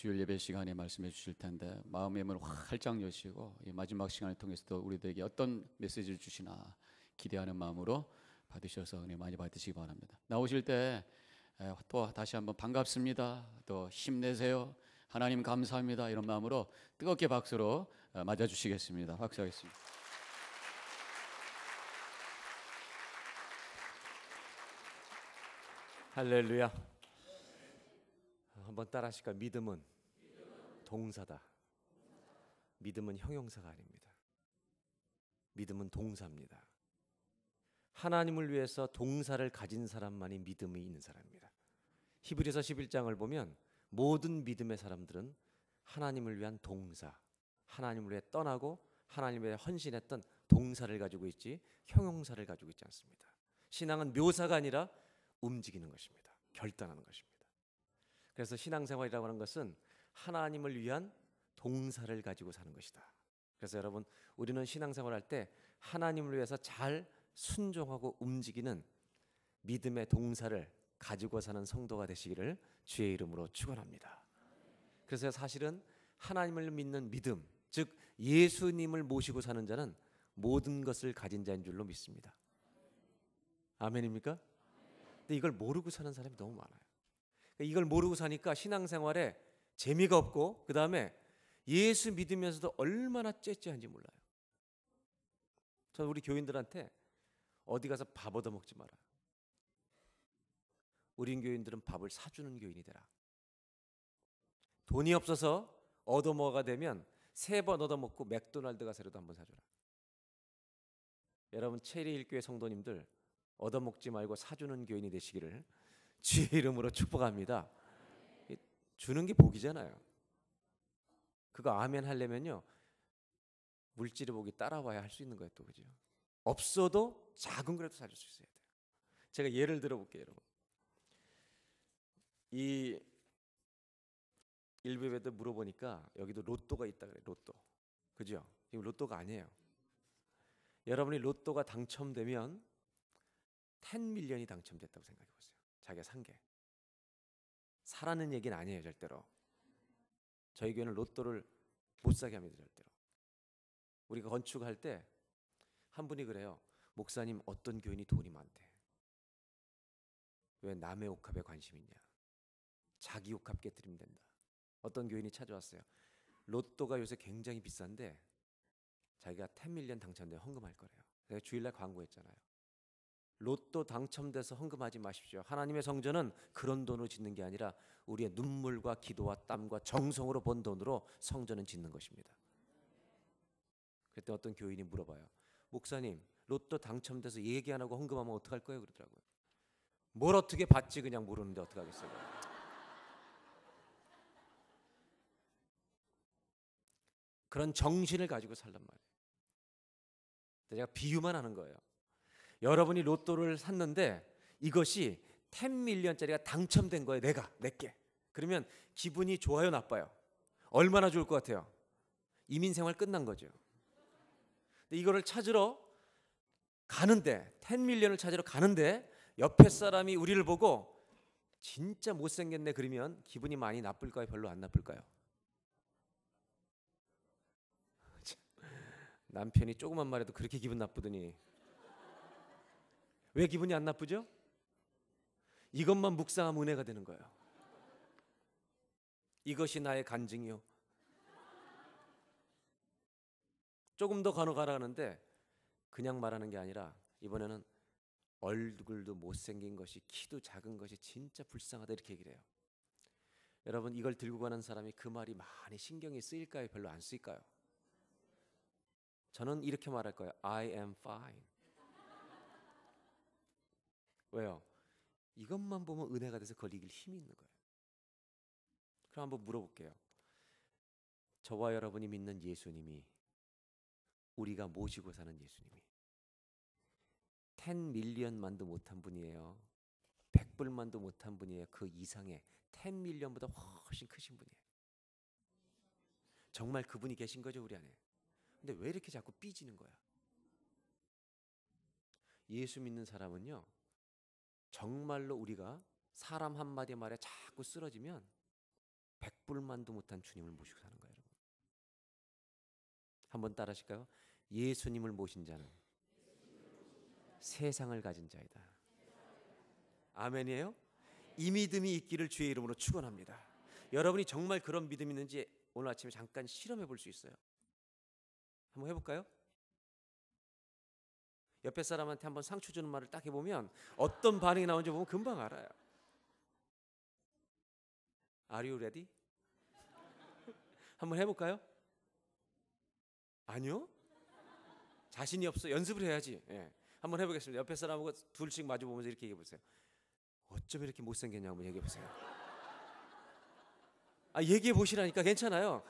주일 예배 시간에 말씀해 주실 텐데 마음의 문을 활짝 여시고 이 마지막 시간을 통해서도 우리들에게 어떤 메시지를 주시나 기대하는 마음으로 받으셔서 은혜 많이 받으시기 바랍니다. 나오실 때 또 다시 한번 반갑습니다, 또 힘내세요, 하나님 감사합니다 이런 마음으로 뜨겁게 박수로 맞아주시겠습니다. 박수하겠습니다. 할렐루야. 한번 따라 하실까요? 믿음은 동사다. 믿음은 형용사가 아닙니다. 믿음은 동사입니다. 하나님을 위해서 동사를 가진 사람만이 믿음이 있는 사람입니다. 히브리서 11장을 보면 모든 믿음의 사람들은 하나님을 위한 동사, 하나님을 위해 떠나고 하나님을 위해 헌신했던 동사를 가지고 있지 형용사를 가지고 있지 않습니다. 신앙은 묘사가 아니라 움직이는 것입니다. 결단하는 것입니다. 그래서 신앙생활이라고 하는 것은 하나님을 위한 동사를 가지고 사는 것이다. 그래서 여러분, 우리는 신앙생활 할 때 하나님을 위해서 잘 순종하고 움직이는 믿음의 동사를 가지고 사는 성도가 되시기를 주의 이름으로 축원합니다. 그래서 사실은 하나님을 믿는 믿음, 즉 예수님을 모시고 사는 자는 모든 것을 가진 자인 줄로 믿습니다. 아멘입니까? 근데 이걸 모르고 사는 사람이 너무 많아요. 이걸 모르고 사니까 신앙생활에 재미가 없고, 그 다음에 예수 믿으면서도 얼마나 째째한지 몰라요. 저는 우리 교인들한테 어디 가서 밥 얻어먹지 마라. 우리 교인들은 밥을 사주는 교인이 되라. 돈이 없어서 얻어먹어가 되면 3번 얻어먹고 맥도날드 가서라도 한번 사줘라. 여러분, 체리일교회 성도님들 얻어먹지 말고 사주는 교인이 되시기를 주의 이름으로 축복합니다. 주는 게 복이잖아요. 그거 아멘 하려면요, 물질의 복이 따라와야 할 수 있는 거예요. 또 그죠? 없어도 작은 거라도 사줄 수 있어야 돼요. 제가 예를 들어볼게요, 여러분. 이 일부에도 물어보니까 여기도 로또가 있다 그래요. 로또, 그죠? 이거 로또가 아니에요. 여러분이 로또가 당첨되면 10밀리언이 당첨됐다고 생각해 보세요. 자기가 산 게. 사라는 얘기는 아니에요, 절대로. 저희 교회는 로또를 못 사게 합니다, 절대로. 우리가 건축할 때 한 분이 그래요. 목사님, 어떤 교인이 돈이 많대. 왜 남의 옥합에 관심 있냐. 자기 옥합 깨뜨리면 된다. 어떤 교인이 찾아왔어요. 로또가 요새 굉장히 비싼데 자기가 10밀리언 당첨되면 헌금할 거래요. 제가 주일날 광고했잖아요. 로또 당첨돼서 헌금하지 마십시오. 하나님의 성전은 그런 돈으로 짓는 게 아니라 우리의 눈물과 기도와 땀과 정성으로 번 돈으로 성전은 짓는 것입니다. 그때 어떤 교인이 물어봐요. 목사님, 로또 당첨돼서 얘기 안 하고 헌금하면 어떡할 거예요? 그러더라고요. 뭘 어떻게 받지 그냥 모르는데 어떡하겠어요. 그런 정신을 가지고 살란 말이에요. 제가 비유만 하는 거예요. 여러분이 로또를 샀는데 이것이 10밀리언짜리가 당첨된 거예요. 내게. 그러면 기분이 좋아요, 나빠요? 얼마나 좋을 것 같아요? 이민생활 끝난 거죠. 근데 이거를 찾으러 가는데, 10밀리언을 찾으러 가는데 옆에 사람이 우리를 보고 진짜 못생겼네 그러면 기분이 많이 나쁠까요? 별로 안 나쁠까요? 남편이 조그만 말해도 그렇게 기분 나쁘더니 왜 기분이 안 나쁘죠? 이것만 묵상하면 은혜가 되는 거예요. 이것이 나의 간증이요. 조금 더 간호가라 하는데 그냥 말하는 게 아니라 이번에는 얼굴도 못생긴 것이, 키도 작은 것이 진짜 불쌍하다 이렇게 얘기를 해요. 여러분, 이걸 들고 가는 사람이 그 말이 많이 신경이 쓰일까요? 별로 안 쓰일까요? 저는 이렇게 말할 거예요. I am fine. 왜요? 이것만 보면 은혜가 돼서 그걸 이길 힘이 있는 거예요. 그럼 한번 물어볼게요. 저와 여러분이 믿는 예수님이, 우리가 모시고 사는 예수님이 10밀리언만도 못한 분이에요. 100불만도 못한 분이에요. 그 이상의 10밀리언보다 훨씬 크신 분이에요. 정말 그분이 계신 거죠, 우리 안에. 근데 왜 이렇게 자꾸 삐지는 거야? 예수 믿는 사람은요, 정말로 우리가 사람 한마디 말에 자꾸 쓰러지면 백불만도 못한 주님을 모시고 사는 거예요, 여러분. 한번 따라하실까요? 예수님을 모신 자는 세상을 가진 자이다. 아멘이에요? 이 믿음이 있기를 주의 이름으로 축원합니다. 여러분이 정말 그런 믿음이 있는지 오늘 아침에 잠깐 실험해 볼 수 있어요. 한번 해볼까요? 옆에 사람한테 한번 상처 주는 말을 딱 해보면 어떤 반응이 나오는지 보면 금방 알아요. Are you ready? 한번 해볼까요? 아니요? 자신이 없어. 연습을 해야지. 예. 한번 해보겠습니다. 옆에 사람하고 둘씩 마주보면서 이렇게 얘기해보세요. 어쩜 이렇게 못생겼냐고 한번 얘기해보세요. 얘기해보시라니까. 괜찮아요.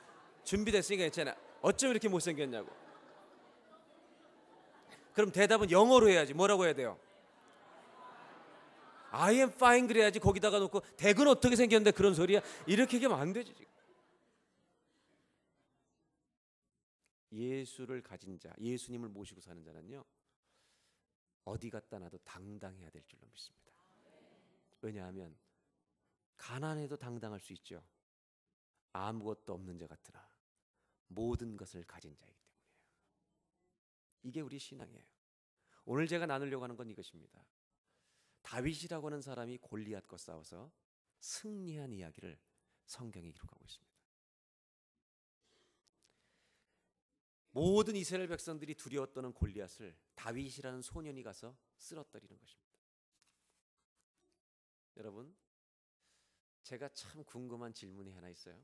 준비됐으니까 괜찮아. 어쩜 이렇게 못생겼냐고. 그럼 대답은 영어로 해야지. 뭐라고 해야 돼요? I am fine 그래야지. 거기다가 놓고 댁은 어떻게 생겼는데 그런 소리야. 이렇게 얘기하면 안 되지. 예수를 가진 자, 예수님을 모시고 사는 자는요, 어디 갔다 놔도 당당해야 될 줄로 믿습니다. 왜냐하면 가난해도 당당할 수 있죠. 아무것도 없는 자 같으나 모든 것을 가진 자이기 때문이에요. 이게 우리 신앙이에요. 오늘 제가 나누려고 하는 건 이것입니다. 다윗이라고 하는 사람이 골리앗과 싸워서 승리한 이야기를 성경에 기록하고 있습니다. 모든 이스라엘 백성들이 두려워 떠는 골리앗을 다윗이라는 소년이 가서 쓰러뜨리는 것입니다. 여러분, 제가 참 궁금한 질문이 하나 있어요.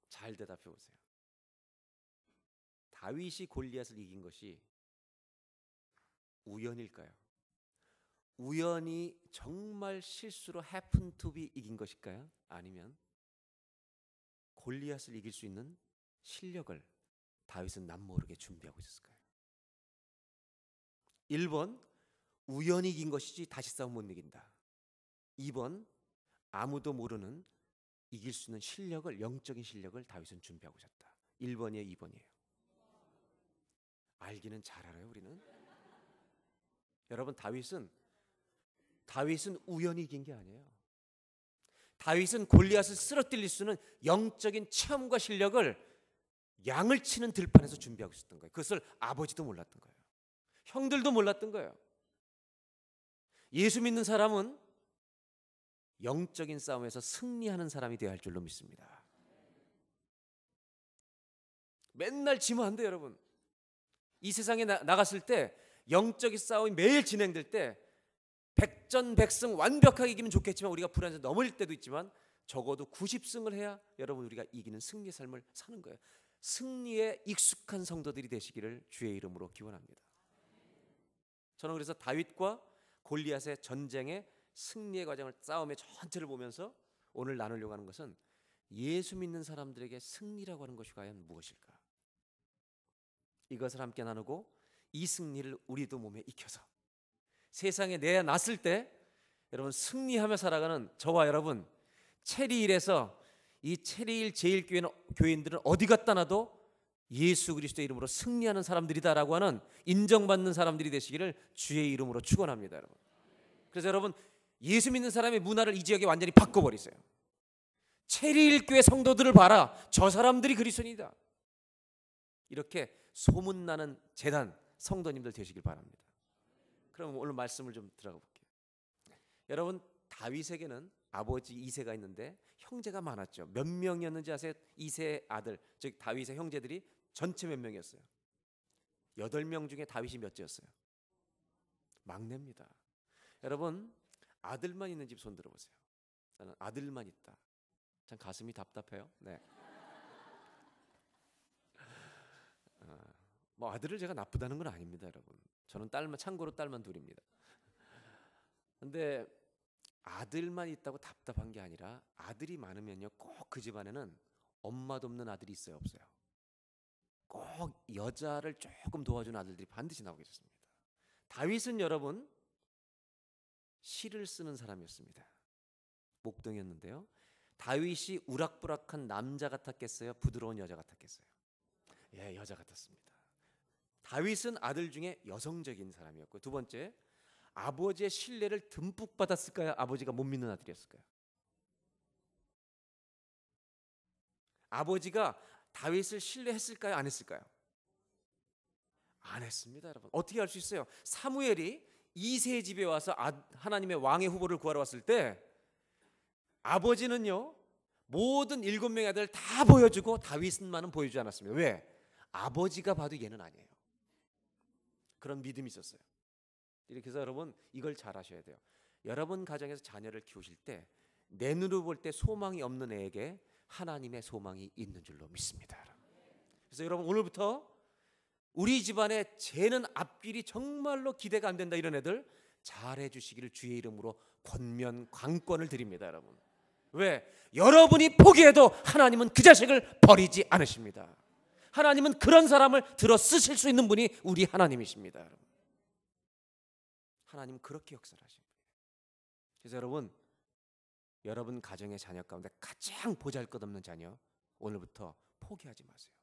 잘 대답해 보세요. 다윗이 골리앗을 이긴 것이 우연일까요? 우연히 정말 실수로 happen to be 이긴 것일까요? 아니면 골리앗을 이길 수 있는 실력을 다윗은 남모르게 준비하고 있었을까요? 1번 우연히 이긴 것이지 다시 싸움 못 이긴다. 2번 아무도 모르는 이길 수 있는 실력을, 영적인 실력을 다윗은 준비하고 있었다. 1번이에요, 2번이에요? 알기는 잘 알아요, 우리는. 여러분, 다윗은 우연히 이긴 게 아니에요. 다윗은 골리앗을 쓰러뜨릴 수 있는 영적인 체험과 실력을 양을 치는 들판에서 준비하고 있었던 거예요. 그것을 아버지도 몰랐던 거예요. 형들도 몰랐던 거예요. 예수 믿는 사람은 영적인 싸움에서 승리하는 사람이 되어야 할 줄로 믿습니다. 맨날 지면 안 돼요, 여러분. 이 세상에 나갔을 때 영적인 싸움이 매일 진행될 때 백전백승 완벽하게 이기면 좋겠지만 우리가 불안해서 넘어질 때도 있지만 적어도 90승을 해야 여러분 우리가 이기는 승리의 삶을 사는 거예요. 승리에 익숙한 성도들이 되시기를 주의 이름으로 기원합니다. 저는 그래서 다윗과 골리앗의 전쟁의 승리의 과정을, 싸움의 전체를 보면서 오늘 나누려고 하는 것은 예수 믿는 사람들에게 승리라고 하는 것이 과연 무엇일까? 이것을 함께 나누고 이 승리를 우리도 몸에 익혀서 세상에 내놨을 때 여러분 승리하며 살아가는 저와 여러분, 체리힐에서 이 체리힐 제일교회는 교인들은 어디 갔다 놔도 예수 그리스도의 이름으로 승리하는 사람들이다라고 하는 인정받는 사람들이 되시기를 주의 이름으로 축원합니다, 여러분. 그래서 여러분, 예수 믿는 사람의 문화를 이 지역에 완전히 바꿔버리세요. 체리힐 교회 성도들을 봐라, 저 사람들이 그리스도인이다, 이렇게 소문나는 재단 성도님들 되시길 바랍니다. 그럼 오늘 말씀을 좀 들어가 볼게요. 여러분, 다윗에게는 아버지 이새가 있는데 형제가 많았죠. 몇 명이었는지 아세요? 이새의 아들, 즉 다윗의 형제들이 전체 몇 명이었어요? 8명 중에 다윗이 몇째였어요? 막내입니다. 여러분, 아들만 있는 집 손 들어보세요. 나는 아들만 있다. 참 가슴이 답답해요. 네. 뭐 아들을 제가 나쁘다는 건 아닙니다, 여러분. 저는 참고로 딸만 둘입니다. 근데 아들만 있다고 답답한 게 아니라 아들이 많으면요, 꼭 그 집안에는 엄마도 없는 아들이 있어요, 없어요? 꼭 여자를 조금 도와주는 아들들이 반드시 나오고 있었습니다. 다윗은 여러분 시를 쓰는 사람이었습니다. 목동이었는데요. 다윗이 우락부락한 남자 같았겠어요? 부드러운 여자 같았겠어요? 예, 여자 같았습니다. 다윗은 아들 중에 여성적인 사람이었고, 두 번째, 아버지의 신뢰를 듬뿍 받았을까요? 아버지가 못 믿는 아들이었을까요? 아버지가 다윗을 신뢰했을까요? 안 했을까요? 안 했습니다, 여러분. 어떻게 할 수 있어요? 사무엘이 이세 집에 와서 하나님의 왕의 후보를 구하러 왔을 때 아버지는요 모든 7명의 아들 다 보여주고 다윗만은 보여주지 않았습니다. 왜? 아버지가 봐도 얘는 아니에요. 그런 믿음이 있었어요. 이렇게 해서 여러분 이걸 잘 아셔야 돼요. 여러분 가정에서 자녀를 키우실 때 내 눈으로 볼 때 소망이 없는 애에게 하나님의 소망이 있는 줄로 믿습니다. 그래서 여러분 오늘부터 우리 집안에 쟤는 앞길이 정말로 기대가 안 된다 이런 애들 잘해 주시기를 주의 이름으로 권면 강권을 드립니다. 여러분 왜? 여러분이 포기해도 하나님은 그 자식을 버리지 않으십니다. 하나님은 그런 사람을 들어 쓰실 수 있는 분이 우리 하나님이십니다. 여러분 하나님은 그렇게 역사를 하십니다. 그래서 여러분 가정의 자녀 가운데 가장 보잘것없는 자녀 오늘부터 포기하지 마세요.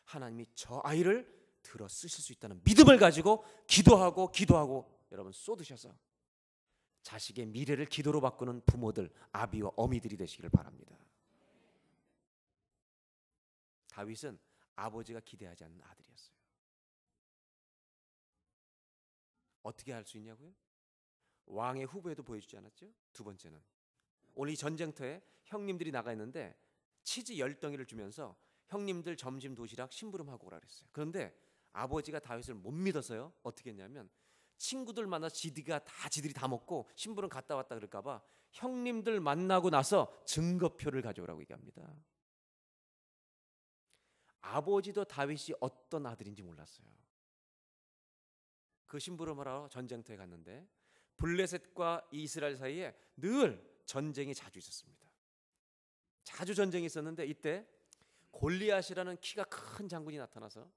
하나님이 저 아이를 들어 쓰실 수 있다는 믿음을 가지고 기도하고 여러분 쏟으셔서 자식의 미래를 기도로 바꾸는 부모들, 아비와 어미들이 되시기를 바랍니다. 다윗은 아버지가 기대하지 않는 아들이었어요. 어떻게 할 수 있냐고요? 왕의 후보에도 보여주지 않았죠? 두 번째는 오늘 이 전쟁터에 형님들이 나가 있는데 치즈 10덩이를 주면서 형님들 점심 도시락 심부름하고 오라 그랬어요. 그런데 아버지가 다윗을 못 믿어서요 어떻게 했냐면 친구들 만나서 지들이 다 먹고 심부름 갔다 왔다 그럴까 봐 형님들 만나고 나서 증거표를 가져오라고 얘기합니다. 아버지도 다윗이 어떤 아들인지 몰랐어요. 그 심부름하러 전쟁터에 갔는데 블레셋과 이스라엘 사이에 늘 전쟁이 자주 있었습니다. 자주 전쟁이 있었는데 이때 골리앗이라는 키가 큰 장군이 나타나서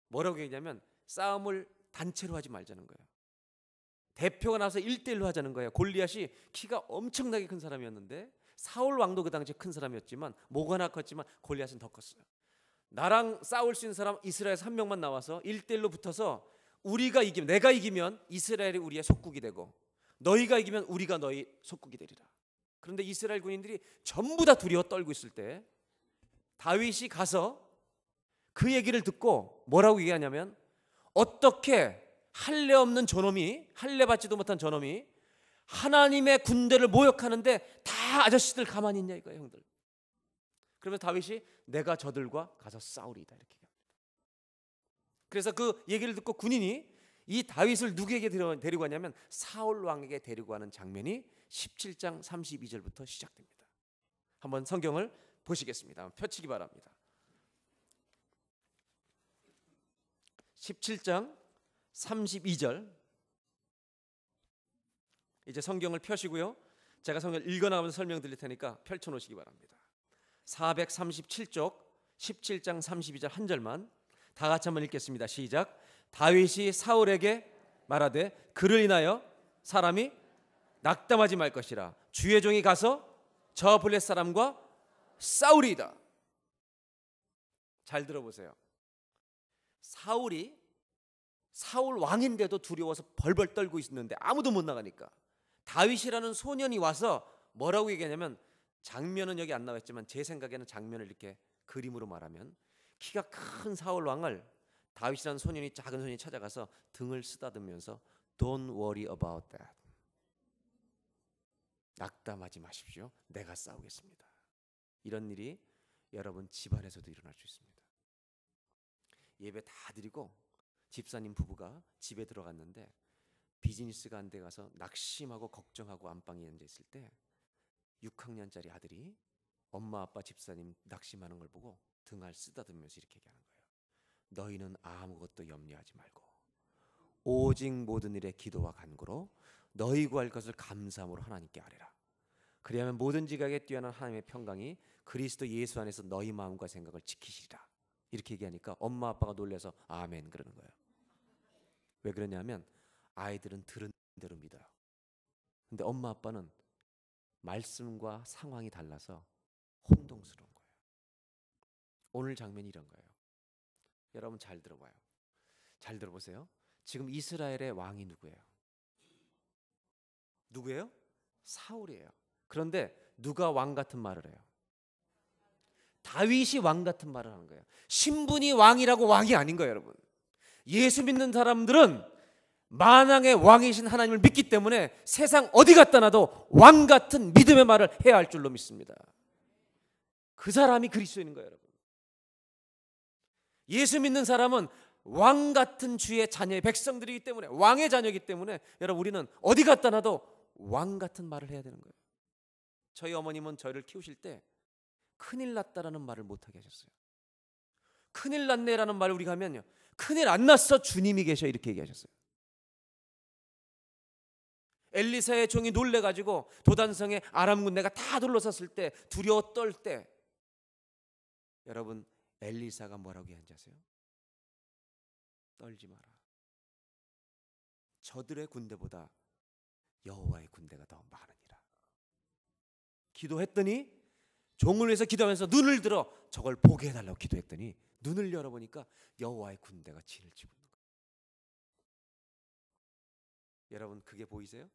뭐라고 얘기냐면 싸움을 단체로 하지 말자는 거예요. 대표가 나서 1대1로 하자는 거예요. 골리앗이 키가 엄청나게 큰 사람이었는데 사울 왕도 그 당시에 큰 사람이었지만 목은 하나 컸지만 골리앗은 더 컸어요. 나랑 싸울 수 있는 사람 이스라엘에서 한 명만 나와서 1대1로 붙어서 내가 이기면 이스라엘이 우리의 속국이 되고 너희가 이기면 우리가 너희 속국이 되리라. 그런데 이스라엘 군인들이 전부 다 두려워 떨고 있을 때 다윗이 가서 그 얘기를 듣고 뭐라고 얘기하냐면 어떻게 할례 없는 저놈이 할례 받지도 못한 저놈이 하나님의 군대를 모욕하는데 다 아저씨들 가만히 있냐 이거예요 형들. 그러면 다윗이 내가 저들과 가서 싸우리다 이렇게 얘기합니다. 그래서 그 얘기를 듣고 군인이 이 다윗을 누구에게 데리고 가냐면 사울 왕에게 데리고 가는 장면이 17장 32절부터 시작됩니다. 한번 성경을 보시겠습니다. 펴치기 바랍니다. 17장 32절 이제 성경을 펴시고요. 제가 성경을 읽어나가면서 설명드릴 테니까 펼쳐놓으시기 바랍니다. 437쪽 17장 32절 한 절만 다 같이 한번 읽겠습니다. 시작. 다윗이 사울에게 말하되 그를 인하여 사람이 낙담하지 말 것이라 주의 종이 가서 저 블레 사람과 싸우리이다. 잘 들어보세요. 사울 왕인데도 두려워서 벌벌 떨고 있었는데 아무도 못 나가니까 다윗이라는 소년이 와서 뭐라고 얘기하냐면 장면은 여기 안 나왔지만 제 생각에는 장면을 이렇게 그림으로 말하면 키가 큰 사울 왕을 다윗이라는 소년이 작은 소년이 찾아가서 등을 쓰다듬으면서 Don't worry about that. 낙담하지 마십시오. 내가 싸우겠습니다. 이런 일이 여러분 집안에서도 일어날 수 있습니다. 예배 다 드리고 집사님 부부가 집에 들어갔는데 비즈니스가 안 돼 가서 낙심하고 걱정하고 안방에 앉아 있을 때 6학년짜리 아들이 엄마 아빠 집사님 낙심하는 걸 보고 등을 쓰다듬으면서 이렇게 얘기하는 거예요. 너희는 아무것도 염려하지 말고 오직 모든 일에 기도와 간구로 너희 구할 것을 감사함으로 하나님께 아뢰라. 그리하면 모든 지각에 뛰어난 하나님의 평강이 그리스도 예수 안에서 너희 마음과 생각을 지키시리라. 이렇게 얘기하니까 엄마 아빠가 놀라서 아멘 그러는 거예요. 왜 그러냐면 아이들은 들은 대로 믿어요. 근데 엄마 아빠는 말씀과 상황이 달라서 혼동스러운 거예요. 오늘 장면이 이런 거예요. 여러분 잘 들어봐요. 잘 들어보세요. 지금 이스라엘의 왕이 누구예요? 누구예요? 사울이에요. 그런데 누가 왕 같은 말을 해요? 다윗이 왕 같은 말을 하는 거예요. 신분이 왕이라고 왕이 아닌 거예요, 여러분. 예수 믿는 사람들은 만왕의 왕이신 하나님을 믿기 때문에 세상 어디 갖다 놔도 왕 같은 믿음의 말을 해야 할 줄로 믿습니다. 그 사람이 그리스도인인 거예요, 여러분. 예수 믿는 사람은 왕 같은 주의 자녀의 백성들이기 때문에, 왕의 자녀이기 때문에 여러분, 우리는 어디 갖다 놔도 왕 같은 말을 해야 되는 거예요. 저희 어머님은 저를 키우실 때 큰일 났다라는 말을 못하게 하셨어요. 큰일 났네라는 말을 우리가 하면요, 큰일 안 났어, 주님이 계셔, 이렇게 얘기하셨어요. 엘리사의 종이 놀래가지고 도단성에 아람 군대가 다 둘러섰을 때, 두려워 떨 때, 여러분, 엘리사가 뭐라고 하는지 아세요? 떨지 마라. 저들의 군대보다 여호와의 군대가 더 많으니라. 기도했더니, 종을 위해서 기도하면서 눈을 들어 저걸 보게 해달라고 기도했더니 눈을 열어보니까 여호와의 군대가 진을 치고 있는 거예요. 여러분, 그게 보이세요?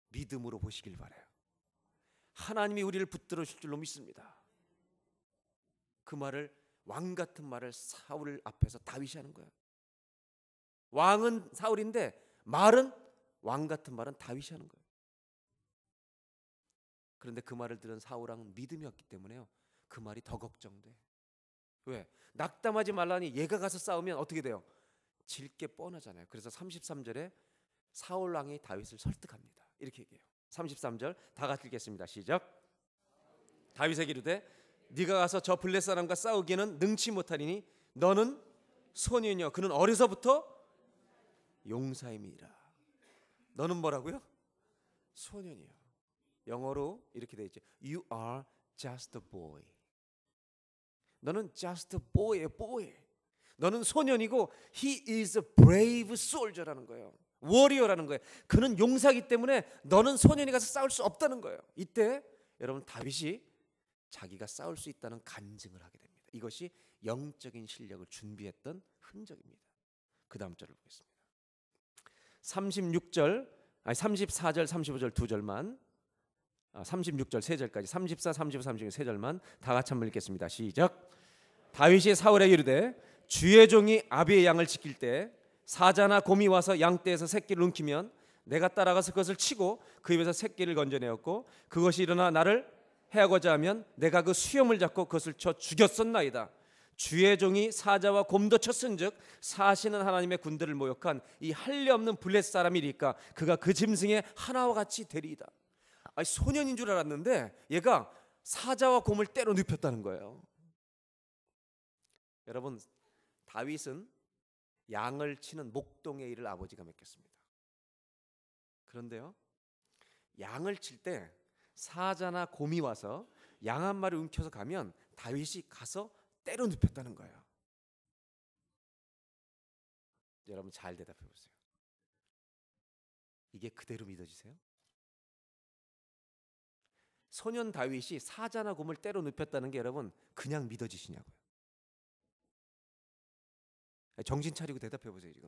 믿음으로 보시길 바라요. 하나님이 우리를 붙들어 주실 줄로 믿습니다. 그 말을, 왕 같은 말을 사울 앞에서 다윗이 하는 거예요. 왕은 사울인데 말은, 왕 같은 말은 다윗이 하는 거예요. 그런데 그 말을 들은 사울 왕은 믿음이 없기 때문에요, 그 말이 더 걱정돼. 왜? 낙담하지 말라니 얘가 가서 싸우면 어떻게 돼요? 질 게 뻔하잖아요. 그래서 33절에 사울 왕이 다윗을 설득합니다. 이렇게 얘기해요. 33절 다 같이 읽겠습니다. 시작. 다윗에게 이르되 네가 가서 저 블레 사람과 싸우기에는 능치 못하리니 너는 소년이여 그는 어려서부터 용사임이라. 너는 뭐라고요? 소년이요. 영어로 이렇게 돼 있죠. You are just a boy. 너는 just a boy의 boy. 너는 소년이고 he is a brave soldier라는 거예요. 워리어라는 거예요. 그는 용사이기 때문에 너는 소년이 가서 싸울 수 없다는 거예요. 이때 여러분, 다윗이 자기가 싸울 수 있다는 간증을 하게 됩니다. 이것이 영적인 실력을 준비했던 흔적입니다. 그 다음 절을 보겠습니다. 34절 35절 두 절만, 36절 세 절까지, 34, 35, 36 세 절만 다 같이 한번 읽겠습니다. 시작. 다윗이 사울에게 이르되 주의 종이 아비의 양을 지킬 때 사자나 곰이 와서 양떼에서 새끼를 움키면 내가 따라가서 그것을 치고 그 입에서 새끼를 건져내었고 그것이 일어나 나를 해하고자 하면 내가 그 수염을 잡고 그것을 쳐 죽였었나이다. 주의 종이 사자와 곰도 쳤은즉 사시는 하나님의 군대를 모욕한 이 할례 없는 블렛 사람이리까 그가 그 짐승의 하나와 같이 되리이다. 아니, 소년인 줄 알았는데 얘가 사자와 곰을 때로 눕혔다는 거예요. 여러분, 다윗은 양을 치는 목동의 일을 아버지가 맡겼습니다. 그런데요, 양을 칠 때 사자나 곰이 와서 양 한 마리 움켜서 가면 다윗이 가서 때려 눕혔다는 거예요. 여러분, 잘 대답해 보세요. 이게 그대로 믿어지세요? 소년 다윗이 사자나 곰을 때려 눕혔다는 게 여러분 그냥 믿어지시냐고요? 정신 차리고 대답해 보세요. 지금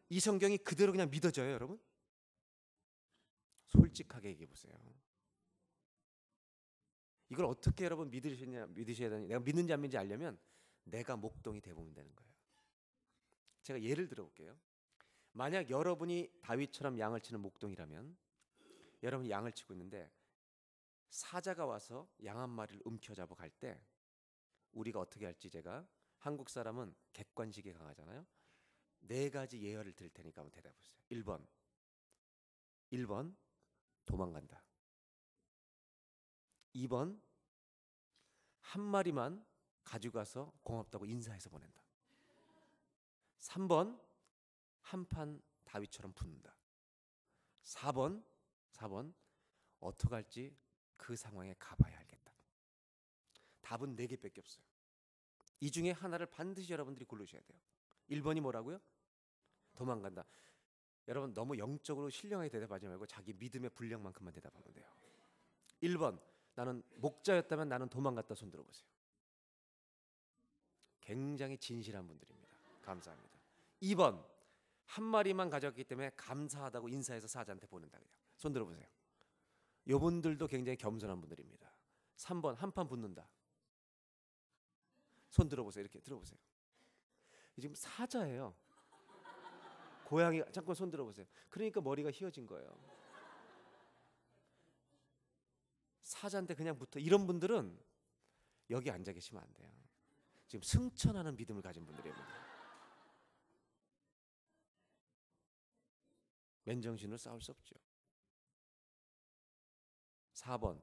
이 성경이 그대로 그냥 믿어져요, 여러분? 솔직하게 얘기해 보세요. 이걸 어떻게 여러분 믿으셔야 되냐? 내가 믿는지 안 믿는지 알려면 내가 목동이 돼보면 되는 거예요. 제가 예를 들어볼게요. 만약 여러분이 다윗처럼 양을 치는 목동이라면 여러분이 양을 치고 있는데 사자가 와서 양 한 마리를 움켜잡아 갈 때 우리가 어떻게 할지, 제가 한국 사람은 객관식이 강하잖아요. 4가지 예열을 드릴 테니까 한번 대답해 보세요. 1번 도망간다. 2번 한 마리만 가지고 가서 고맙다고 인사해서 보낸다. 3번 한판 다윗처럼 붙는다. 4번 어떻게 할지 그 상황에 가봐야 알겠다. 답은 4개밖에 없어요. 이 중에 하나를 반드시 여러분들이 고르셔야 돼요. 1번이 뭐라고요? 도망간다. 여러분, 너무 영적으로 신령하게 대답하지 말고 자기 믿음의 분량만큼만 대답하면 돼요. 1번, 나는 목자였다면 나는 도망갔다. 손 들어보세요. 굉장히 진실한 분들입니다. 감사합니다. 2번, 한 마리만 가져왔기 때문에 감사하다고 인사해서 사자한테 보낸다. 그냥 손 들어보세요. 이분들도 굉장히 겸손한 분들입니다. 3번 한판 붙는다. 손 들어보세요. 이렇게 들어보세요. 지금 사자예요. 고양이 잠깐 손 들어보세요. 그러니까 머리가 휘어진 거예요. 사자한테 그냥 붙어. 이런 분들은 여기 앉아 계시면 안 돼요. 지금 승천하는 믿음을 가진 분들이에요. 맨정신으로 싸울 수 없죠. 4번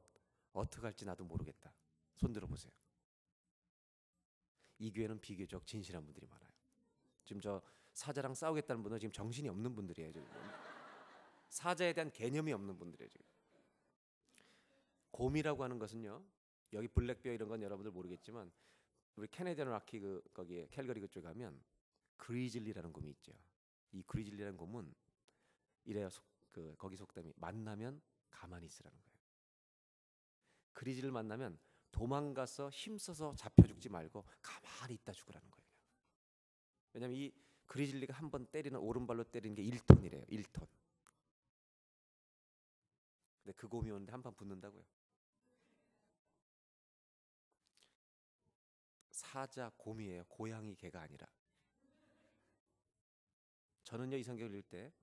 어떻게 할지 나도 모르겠다. 손 들어보세요. 이 교회는 비교적 진실한 분들이 많아요. 지금 저 사자랑 싸우겠다는 분은 지금 정신이 없는 분들이에요. 지금. 사자에 대한 개념이 없는 분들이에요. 지금. 곰이라고 하는 것은요. 여기 블랙베어 이런 건 여러분들 모르겠지만 우리 캐네디언 락키 거기에 캘거리 그쪽에 가면 그리즐리라는 곰이 있죠. 이 그리즐리라는 곰은 이래요. 거기 속담이 만나면 가만히 있으라는 거예요. 그리즐리를 만나면 도망가서 힘써서 잡혀 죽지 말고 가만히 있다 죽으라는 거예요. 왜냐하면 이 그리즐리가 한 번 때리는 오른발로 때리는 게 1톤이래요. 1톤. 근데 그 곰이 오는데 한 판 붙는다고요. 사자 곰이에요. 고양이 개가 아니라. 저는요 이 성경을 읽을 때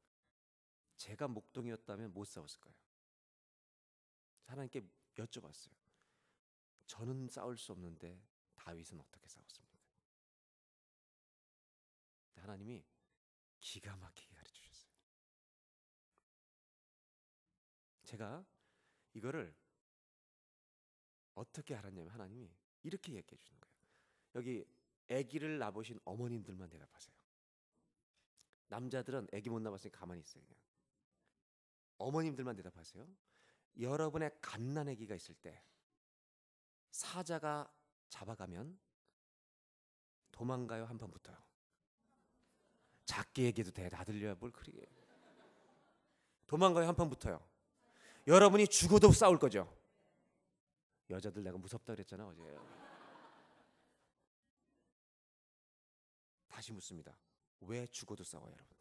제가 목동이었다면 못 싸웠을 거예요. 하나님께 여쭤봤어요. 저는 싸울 수 없는데 다윗은 어떻게 싸웠습니까? 하나님이 기가 막히게 가르쳐 주셨어요. 제가 이거를 어떻게 알았냐면 하나님이 이렇게 얘기해 주는 거예요. 여기 아기를 낳으신 어머님들만 대답하세요. 남자들은 아기 못 낳았으니까 가만히 있어요. 그냥. 어머님들만 대답하세요. 여러분의 갓난아기가 있을 때 사자가 잡아가면 도망가요, 한 판 붙어요. 작게 얘기해도 돼. 다 들려야 뭘 그리게. 도망가요, 한 판 붙어요. 여러분이 죽어도 싸울 거죠. 여자들 내가 무섭다 그랬잖아 어제. 다시 묻습니다. 왜 죽어도 싸워요, 여러분?